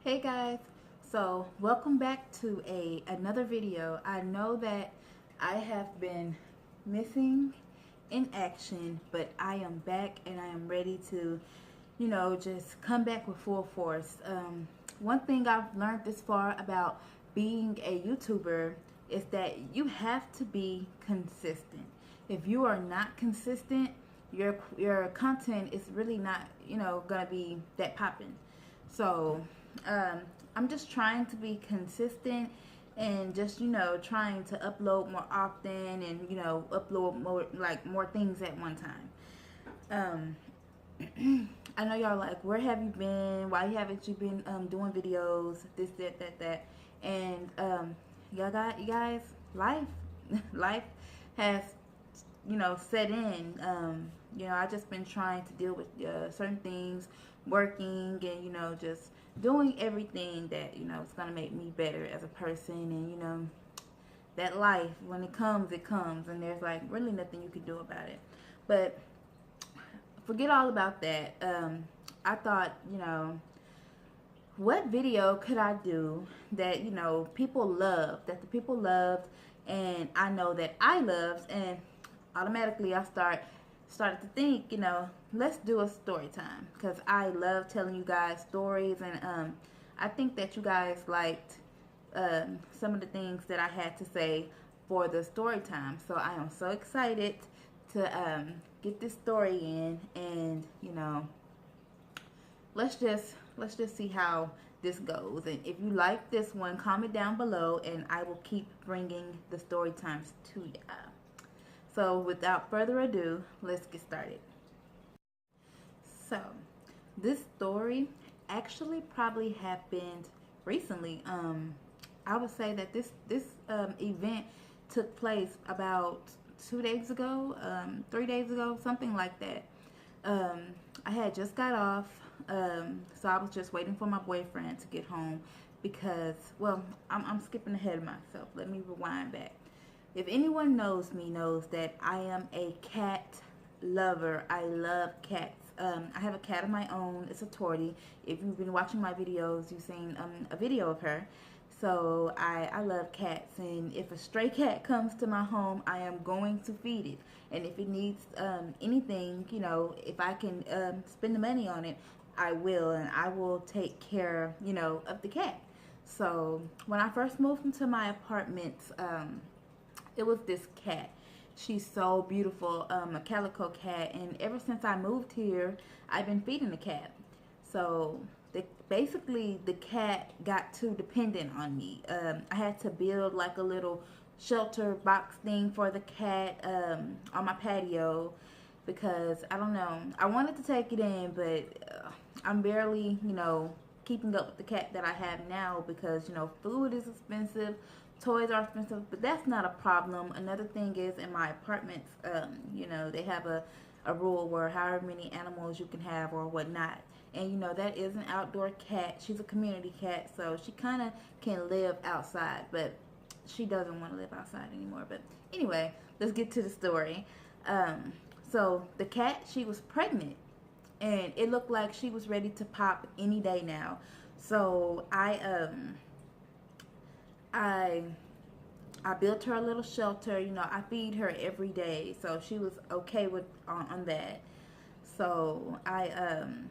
Hey guys, so welcome back to another video. I know that I have been missing in action, but I am back and I am ready to, just come back with full force. One thing I've learned this far about being a YouTuber is that you have to be consistent. If you are not consistent, your content is really not, gonna be that popping. So I'm just trying to be consistent and just trying to upload more often and upload more things at one time. I know y'all like, where have you been? Why haven't you been doing videos? This, that, and you guys, life, life has set in. I just been trying to deal with certain things, working, and just doing everything that is gonna make me better as a person. And that life, when it comes, and there's like really nothing you can do about it. But forget all about that. I thought, what video could I do that people love, that the people loved, and I know that I loved, and automatically I started to think, let's do a story time, because I love telling you guys stories, and I think that you guys liked some of the things that I had to say for the story time. So I am so excited to get this story in, and let's just see how this goes. And if you like this one, comment down below and I will keep bringing the story times to you. So without further ado, let's get started. So this story actually probably happened recently. I would say that this event took place about 2 days ago, 3 days ago, something like that. I had just got off, so I was just waiting for my boyfriend to get home because, well, I'm skipping ahead of myself. Let me rewind back. If anyone knows me, knows that I am a cat lover. I love cats. I have a cat of my own. It's a tortie. If you've been watching my videos, you've seen a video of her. So I love cats, and if a stray cat comes to my home, I am going to feed it. And if it needs anything, if I can spend the money on it, I will, and I will take care, of the cat. So when I first moved into my apartment, it was this cat. She's so beautiful, a calico cat, and ever since I moved here, I've been feeding the cat. So basically the cat got too dependent on me. I had to build like a little shelter box thing for the cat on my patio because, I don't know, I wanted to take it in, but I'm barely, keeping up with the cat that I have now because, food is expensive, toys are expensive, but that's not a problem. Another thing is, in my apartments, they have a rule where however many animals you can have or whatnot. And that is an outdoor cat. She's a community cat, so she kind of can live outside, but she doesn't want to live outside anymore. But anyway, let's get to the story. So the cat, she was pregnant, and it looked like she was ready to pop any day now. So I built her a little shelter. I feed her every day, so she was okay with on that. So I'm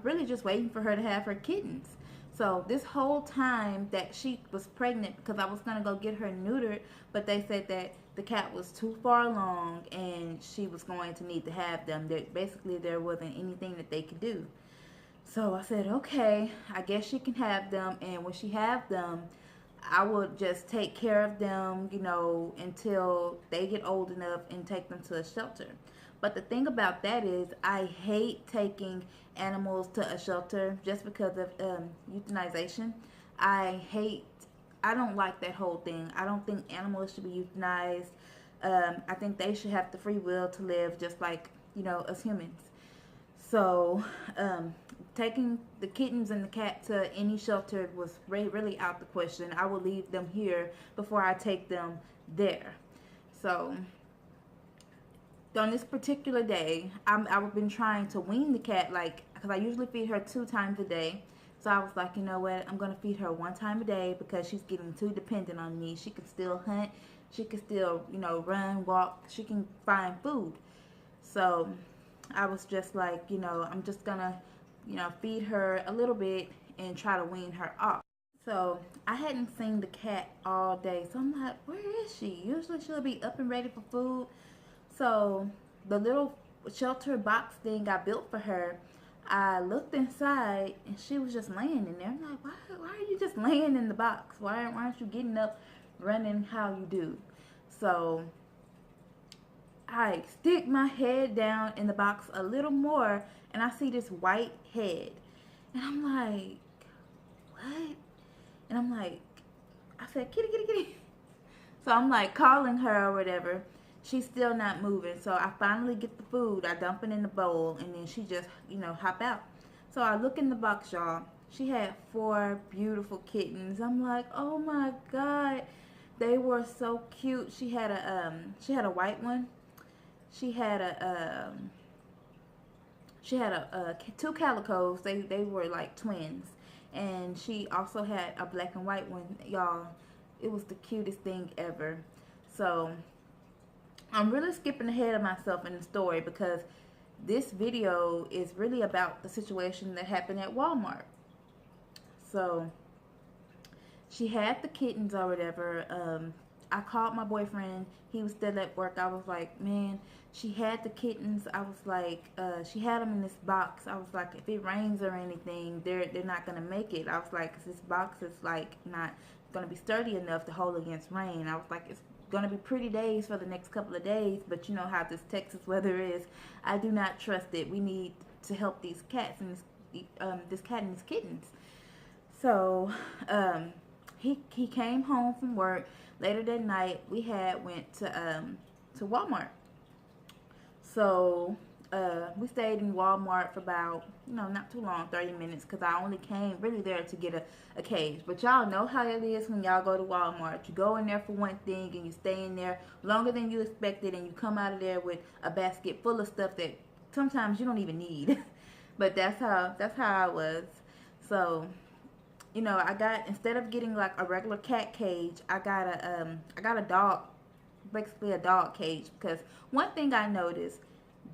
really just waiting for her to have her kittens. So this whole time that she was pregnant, because I was gonna go get her neutered, but they said that the cat was too far along and she was going to need to have them. Basically, there wasn't anything that they could do. So I said, okay, I guess she can have them, and when she have them, I will just take care of them, until they get old enough and take them to a shelter. But the thing about that is, I hate taking animals to a shelter just because of euthanization. I don't like that whole thing. I don't think animals should be euthanized. I think they should have the free will to live just like, us humans. So, taking the kittens and the cat to any shelter was really out the question. I will leave them here before I take them there. So, on this particular day, I've been trying to wean the cat, because I usually feed her 2 times a day. So I was like, you know what, I'm going to feed her one time a day because she's getting too dependent on me. She can still hunt. She can still, you know, run, walk. She can find food. So I was just like, you know, I'm just going to, you know, feed her a little bit and try to wean her off. So I hadn't seen the cat all day. So I'm like, where is she? Usually she'll be up and ready for food. So the little shelter box thing I built for her, I looked inside and she was just laying in there. I'm like, why are you just laying in the box? Why aren't you getting up, running how you do? So I stick my head down in the box a little more and I see this white head. And I'm like, what? And I'm like, I said, kitty, kitty, kitty. So I'm like calling her or whatever. She's still not moving. So I finally get the food. I dump it in the bowl and then she just, you know, hop out. So I look in the box, y'all. She had 4 beautiful kittens. I'm like, oh my God. They were so cute. She had a white one. She had a 2 calicos. They were like twins. And she also had a black and white one, y'all. It was the cutest thing ever. So I'm really skipping ahead of myself in the story because this video is really about the situation that happened at Walmart. So she had the kittens or whatever. I called my boyfriend. He was still at work. I was like, man, she had the kittens. I was like, she had them in this box. I was like, if it rains or anything, they're not gonna make it. I was like, 'cause this box is like not gonna be sturdy enough to hold against rain. I was like, it's gonna be pretty days for the next couple of days, but you know how this Texas weather is. I do not trust it. We need to help these cats and this cat and his kittens. So he came home from work. Later that night, we went to Walmart. So we stayed in Walmart for about, you know, not too long, 30 minutes, because I only came really there to get a cage. But y'all know how it is when y'all go to Walmart. You go in there for one thing and you stay in there longer than you expected, and you come out of there with a basket full of stuff that sometimes you don't even need. But that's how I was. So, you know, instead of getting like a regular cat cage, I got a dog, basically a dog cage, because one thing I noticed,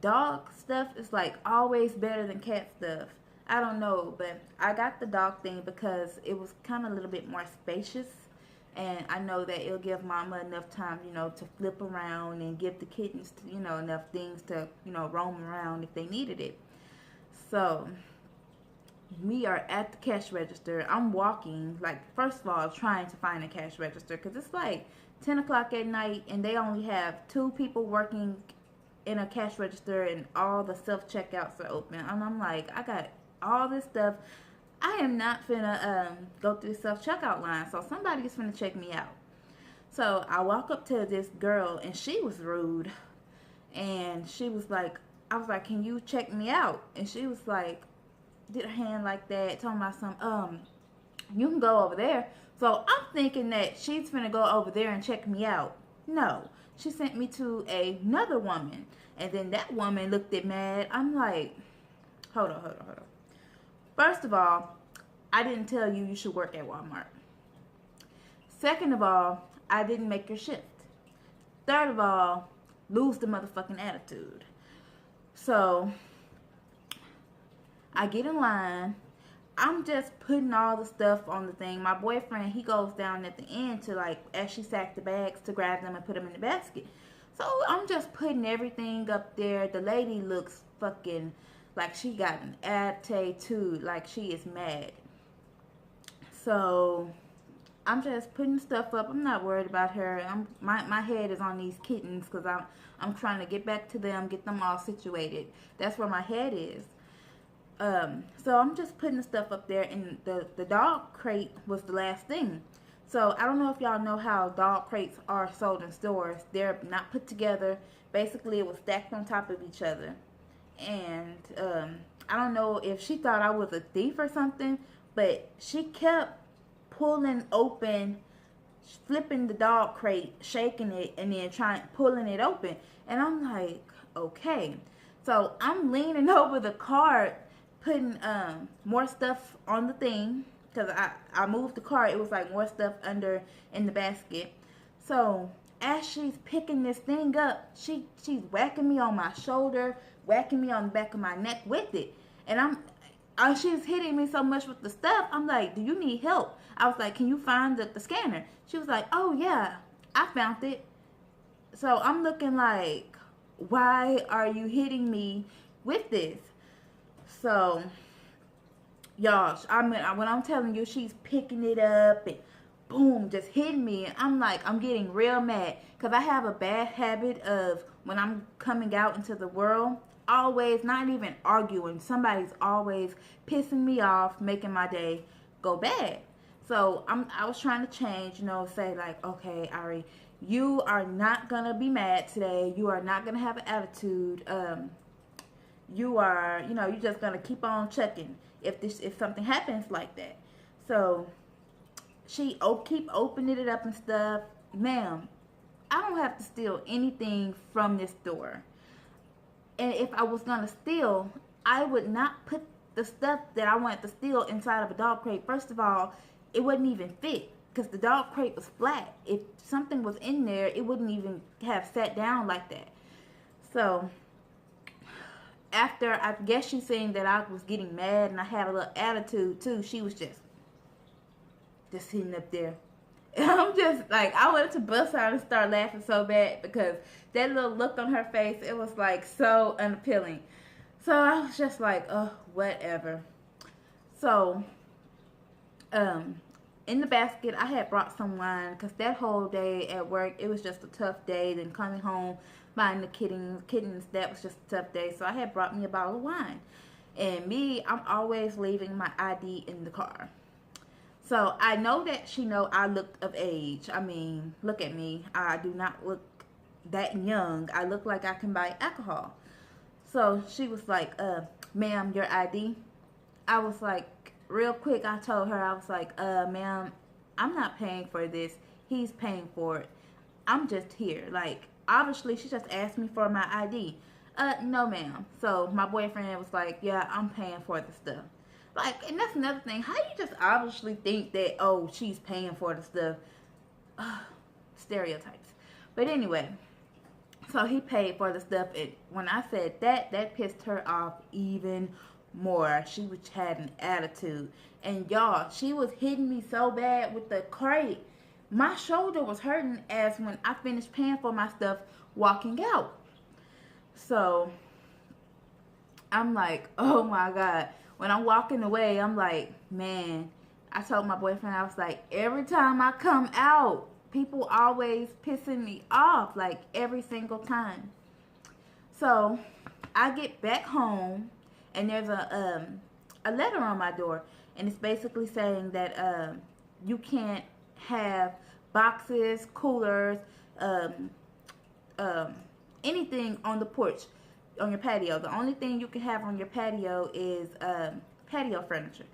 dog stuff is like always better than cat stuff. I don't know, but I got the dog thing because it was kind of a little bit more spacious, and I know that it'll give mama enough time, you know, to flip around and give the kittens, you know, enough things to, you know, roam around if they needed it. So we are at the cash register. I'm walking, like, first of all, trying to find a cash register because it's like 10 o'clock at night and they only have 2 people working in a cash register and all the self-checkouts are open. And I'm like, I got all this stuff. I am not finna go through the self-checkout line, so somebody's finna check me out. So I walk up to this girl and she was rude. And she was like, I was like, can you check me out? And she was like, did her hand like that, told me something, you can go over there. So I'm thinking that she's finna go over there and check me out. No, she sent me to another woman. And then that woman looked at mad. I'm like, hold on. First of all, I didn't tell you should work at Walmart. Second of all, I didn't make your shift. Third of all, lose the motherfucking attitude. So I get in line. I'm just putting all the stuff on the thing. My boyfriend, he goes down at the end to, like, as she sacked the bags, to grab them and put them in the basket. So I'm just putting everything up there. The lady looks fucking like she got an attitude, like she is mad. So I'm just putting stuff up. I'm not worried about her. My head is on these kittens because I'm trying to get back to them, get them all situated. That's where my head is. So I'm just putting the stuff up there, and the dog crate was the last thing. So I don't know if y'all know how dog crates are sold in stores. They're not put together. Basically, it was stacked on top of each other. And I don't know if she thought I was a thief or something, but she kept pulling open, flipping the dog crate, shaking it, and then pulling it open. And I'm like, okay. So I'm leaning over the cart, putting more stuff on the thing, because I moved the cart. It was like more stuff under in the basket. So as she's picking this thing up, she's whacking me on my shoulder, whacking me on the back of my neck with it. And she's hitting me so much with the stuff. I'm like, do you need help? I was like, can you find the scanner? She was like, oh yeah, I found it. So I'm looking like, why are you hitting me with this? So, y'all, when I'm telling you, she's picking it up and boom, just hitting me. And I'm like, I'm getting real mad. Because I have a bad habit of, when I'm coming out into the world, always, not even arguing, somebody's always pissing me off, making my day go bad. So I was trying to change, say like, okay, Ari, you are not gonna be mad today. You are not gonna have an attitude. You are, you're just gonna keep on checking if something happens like that. So she keep opening it up and stuff. Ma'am, I don't have to steal anything from this store. And if I was gonna steal, I would not put the stuff that I wanted to steal inside of a dog crate. First of all, it wouldn't even fit because the dog crate was flat. If something was in there, it wouldn't even have sat down like that. So after, I guess she's saying that I was getting mad and I had a little attitude too, she was just sitting up there. And I'm just like, I wanted to bust out and start laughing so bad because that little look on her face, it was like so unappealing. So I was just like, oh, whatever. So, in the basket, I had brought some wine because that whole day at work, it was just a tough day. Then coming home, buying the kittens, that was just a tough day. So I had brought me a bottle of wine. And me, I'm always leaving my ID in the car. So I know that she know I looked of age. I mean, look at me. I do not look that young. I look like I can buy alcohol. So she was like, ma'am, your ID? I was like, real quick, I told her, I was like, ma'am, I'm not paying for this. He's paying for it. I'm just here. Like, obviously, she just asked me for my ID. No, ma'am. So my boyfriend was like, yeah, I'm paying for the stuff. Like, and that's another thing. How you just obviously think that, oh, she's paying for the stuff? Stereotypes. But anyway, so he paid for the stuff. And when I said that pissed her off even more. She had an attitude. And y'all, she was hitting me so bad with the crate. My shoulder was hurting as when I finished paying for my stuff walking out. So I'm like, oh my God. When I'm walking away, I'm like, man, I told my boyfriend, I was like, every time I come out, people always pissing me off, like every single time. So I get back home and there's a letter on my door, and it's basically saying that you can't have boxes, coolers, anything on the porch, on your patio. The only thing you can have on your patio is patio furniture.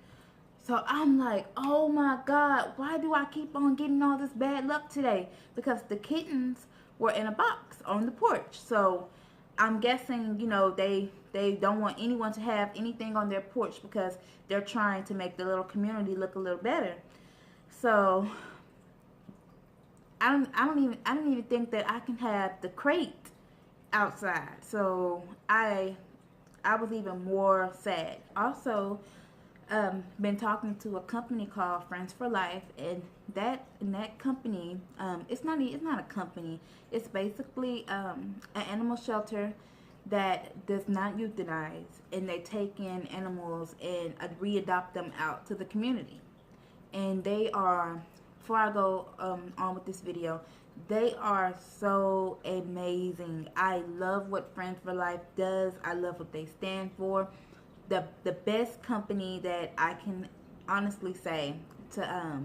So I'm like, oh my God, why do I keep on getting all this bad luck today? Because the kittens were in a box on the porch. So I'm guessing, they don't want anyone to have anything on their porch because they're trying to make the little community look a little better. So I don't even think that I can have the crate outside. So I was even more sad. Also, been talking to a company called Friends for Life, and that company, it's not a company. It's basically an animal shelter that does not euthanize, and they take in animals and readopt them out to the community. And they are, before I go on with this video, they are so amazing. I love what Friends for Life does. I love what they stand for. The best company that I can honestly say to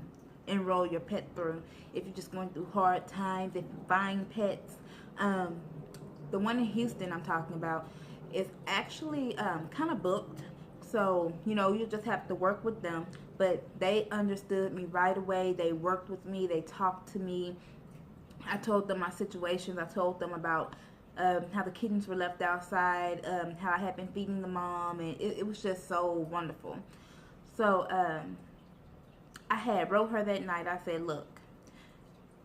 enroll your pet through if you're just going through hard times, if you're buying pets. The one in Houston I'm talking about is actually kind of booked. So, you just have to work with them. But they understood me right away. They worked with me. They talked to me. I told them my situations. I told them about how the kittens were left outside, how I had been feeding the mom, and it was just so wonderful. So I had wrote her that night. I said, look,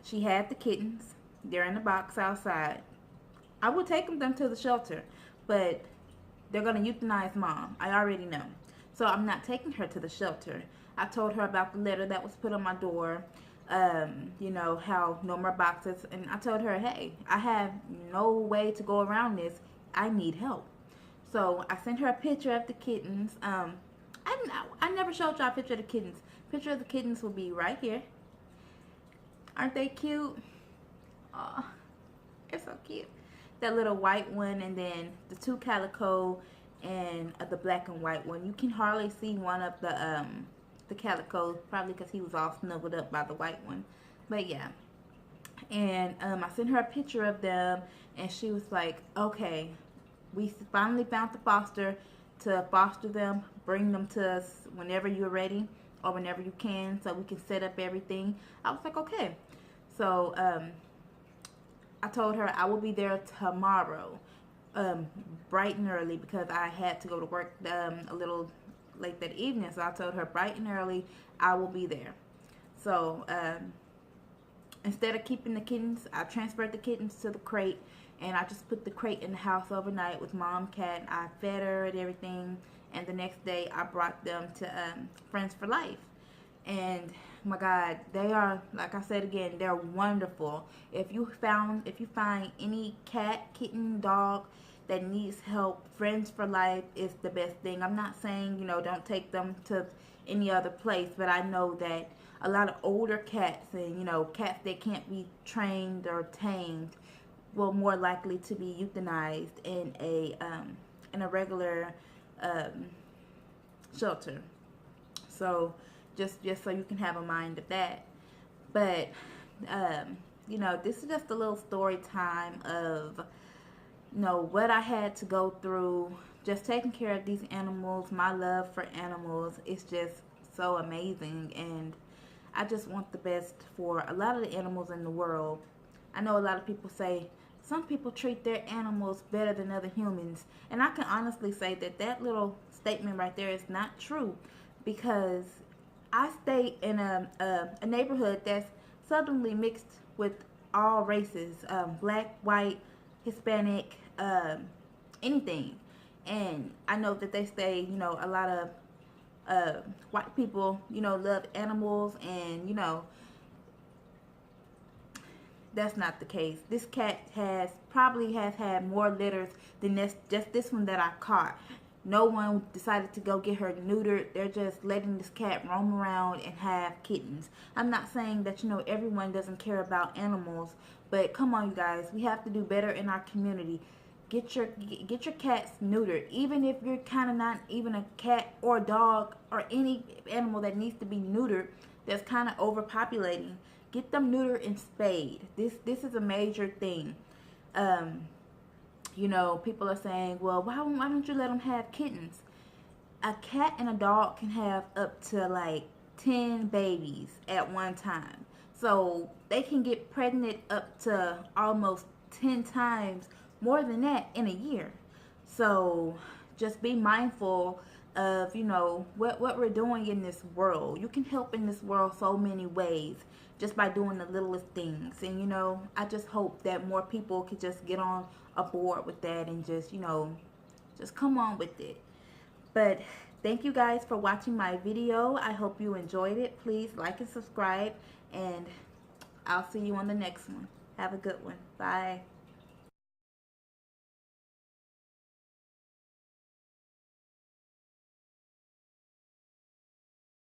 she had the kittens. They're in the box outside. I would take them to the shelter, but they're going to euthanize mom. I already know. So I'm not taking her to the shelter. I told her about the letter that was put on my door, you know, how no more boxes. And I told her, hey, I have no way to go around this. I need help. So I sent her a picture of the kittens. I never showed y'all a picture of the kittens. Picture of the kittens will be right here. Aren't they cute? Oh, they're so cute. That little white one, and then the two calico and the black and white one. You can hardly see one of the calico, probably because he was all snuggled up by the white one. But yeah. And I sent her a picture of them, and she was like, okay, we finally found the foster to foster them. Bring them to us whenever you're ready or whenever you can, so we can set up everything. I was like, okay. So I told her I will be there tomorrow, bright and early, because I had to go to work a little late that evening. So I told her bright and early I will be there. So instead of keeping the kittens, I transferred the kittens to the crate, and I just put the crate in the house overnight with mom cat. I fed her and everything, and the next day I brought them to Friends for Life. And my God, they are, like I said again, they're wonderful. If you find any cat, kitten, dog that needs help, Friends for Life is the best thing. I'm not saying, you know, don't take them to any other place, but I know that a lot of older cats and, you know, cats that can't be trained or tamed will more likely to be euthanized in a regular shelter. So just so you can have a mind of that. But you know, this is just a little story time of, you know, what I had to go through just taking care of these animals. My love for animals is just so amazing, and I just want the best for a lot of the animals in the world. I know a lot of people say some people treat their animals better than other humans, and I can honestly say that that little statement right there is not true, because I stay in a neighborhood that's suddenly mixed with all races, black, white, Hispanic, anything. And I know that they say, you know, a lot of white people, you know, love animals, and, you know, that's not the case. This cat probably has had more litters than just this one that I caught. No one decided to go get her neutered. They're just letting this cat roam around and have kittens. I'm not saying that, you know, everyone doesn't care about animals, but come on, you guys. We have to do better in our community. Get your cats neutered. Even if you're kind of not even a cat or a dog or any animal that needs to be neutered that's kind of overpopulating, get them neutered and spayed. This is a major thing. You know, people are saying, well, why don't you let them have kittens? A cat and a dog can have up to like 10 babies at one time. So they can get pregnant up to almost 10 times more than that in a year. So just be mindful of, you know, what we're doing in this world. You can help in this world so many ways just by doing the littlest things. And, you know, I just hope that more people could just get on aboard with that and just, you know, just come on with it. But thank you guys for watching my video. I hope you enjoyed it. Please like and subscribe, and I'll see you on the next one. Have a good one. Bye.